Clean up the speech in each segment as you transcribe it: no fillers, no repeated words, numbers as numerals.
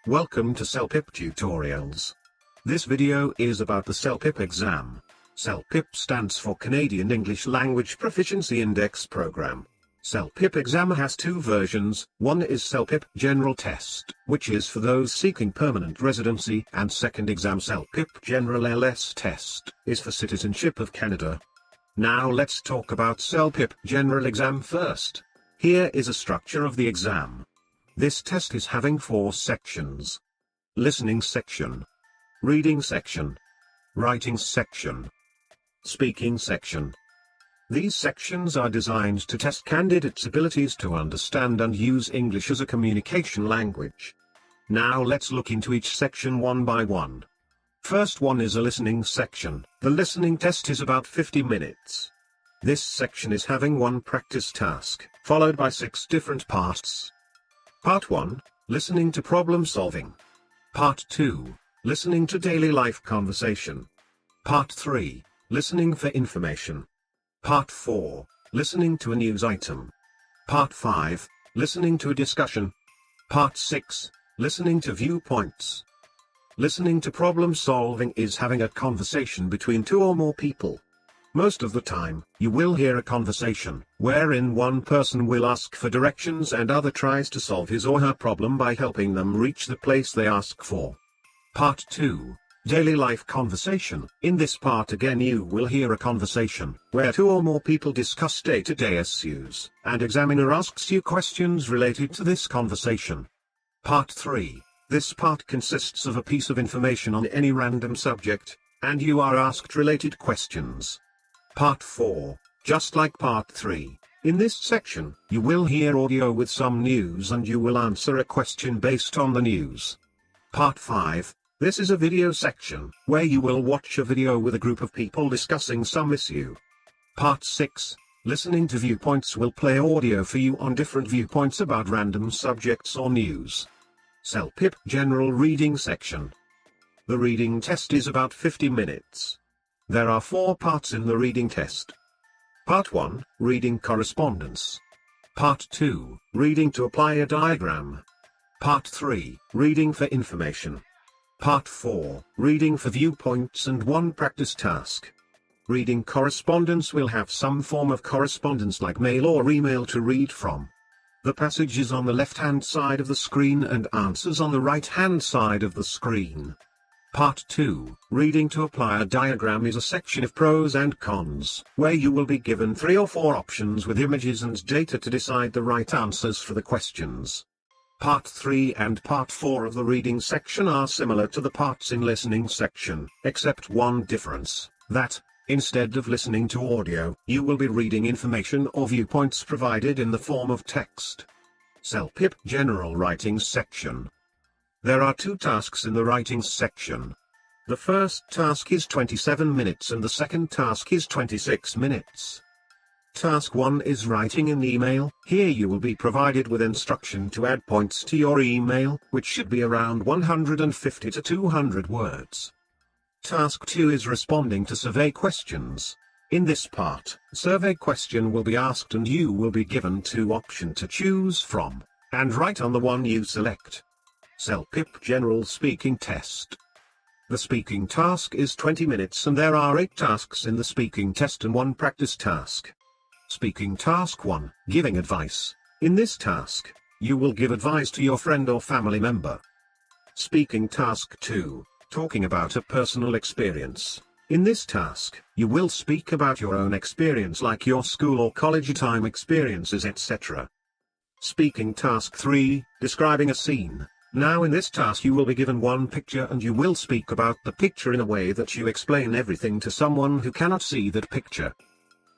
Welcome to CELPIP Tutorials. This video is about the CELPIP exam. CELPIP stands for Canadian English Language Proficiency Index Program. CELPIP exam has two versions. One is CELPIP General Test, which is for those seeking permanent residency, and second exam CELPIP General LS Test is for citizenship of Canada. Now let's talk about CELPIP General Exam first. Here is a structure of the exam. This test is having 4 sections. Listening section, reading section, writing section, speaking section. These sections are designed to test candidates' abilities to understand and use English as a communication language. Now let's look into each section one by one. First one is a listening section. The listening test is about 50 minutes. This section is having 1 practice task, followed by 6 different parts. Part 1, listening to problem solving. Part 2, listening to daily life conversation. Part 3, listening for information. Part 4, listening to a news item. Part 5, listening to a discussion. Part 6, listening to viewpoints. Listening to problem solving is having a conversation between 2 or more people. Most of the time, you will hear a conversation, wherein one person will ask for directions and other tries to solve his or her problem by helping them reach the place they ask for. Part 2, daily life conversation. In this part again you will hear a conversation, where 2 or more people discuss day-to-day issues, and examiner asks you questions related to this conversation. Part 3, this part consists of a piece of information on any random subject, and you are asked related questions. Part 4, just like Part 3, in this section, you will hear audio with some news and you will answer a question based on the news. Part 5, this is a video section, where you will watch a video with a group of people discussing some issue. Part 6, listening to viewpoints, will play audio for you on different viewpoints about random subjects or news. CELPIP General Reading section. The reading test is about 50 minutes. There are 4 parts in the reading test. Part 1, reading correspondence. Part 2, reading to apply a diagram. Part 3, reading for information. Part 4, reading for viewpoints and 1 practice task. Reading correspondence will have some form of correspondence like mail or email to read from. The passage is on the left-hand side of the screen and answers on the right-hand side of the screen. Part 2, reading to apply a diagram, is a section of pros and cons, where you will be given 3 or 4 options with images and data to decide the right answers for the questions. Part 3 and Part 4 of the reading section are similar to the parts in listening section, except one difference, that, instead of listening to audio, you will be reading information or viewpoints provided in the form of text. CELPIP General Writing section. There are 2 tasks in the writing section. The first task is 27 minutes and the second task is 26 minutes. Task 1 is writing an email. Here you will be provided with instruction to add points to your email, which should be around 150 to 200 words. Task 2 is responding to survey questions. In this part, survey question will be asked and you will be given 2 options to choose from, and write on the one you select. CELPIP General Speaking Test. The speaking task is 20 minutes and there are 8 tasks in the speaking test and 1 practice task. Speaking task 1, giving advice. In this task, you will give advice to your friend or family member. Speaking task 2, talking about a personal experience. In this task, you will speak about your own experience like your school or college time experiences, etc. Speaking task 3, describing a scene. Now in this task you will be given 1 picture and you will speak about the picture in a way that you explain everything to someone who cannot see that picture.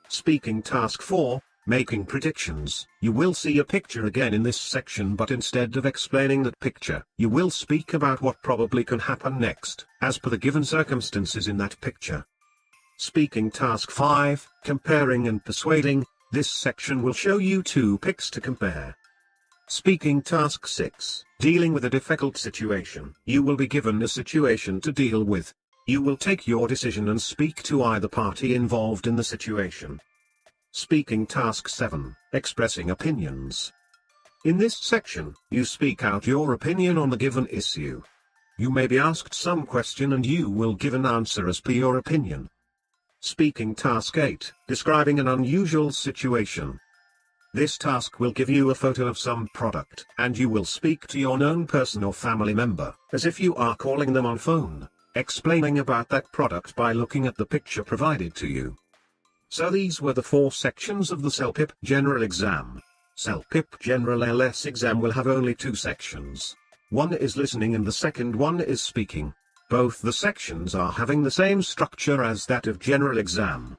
Speaking task 4, making predictions. You will see a picture again in this section, but instead of explaining that picture, you will speak about what probably can happen next, as per the given circumstances in that picture. Speaking task 5, comparing and persuading. This section will show you 2 pics to compare. Speaking task 6, dealing with a difficult situation. You will be given a situation to deal with. You will take your decision and speak to either party involved in the situation. Speaking task 7, expressing opinions. In this section, you speak out your opinion on the given issue. You may be asked some question and you will give an answer as per your opinion. Speaking Task 8, describing an unusual situation. This task will give you a photo of some product, and you will speak to your known person or family member, as if you are calling them on phone, explaining about that product by looking at the picture provided to you. So these were the 4 sections of the CELPIP General Exam. CELPIP General LS Exam will have only 2 sections. One is listening and the second one is speaking. Both the sections are having the same structure as that of General Exam.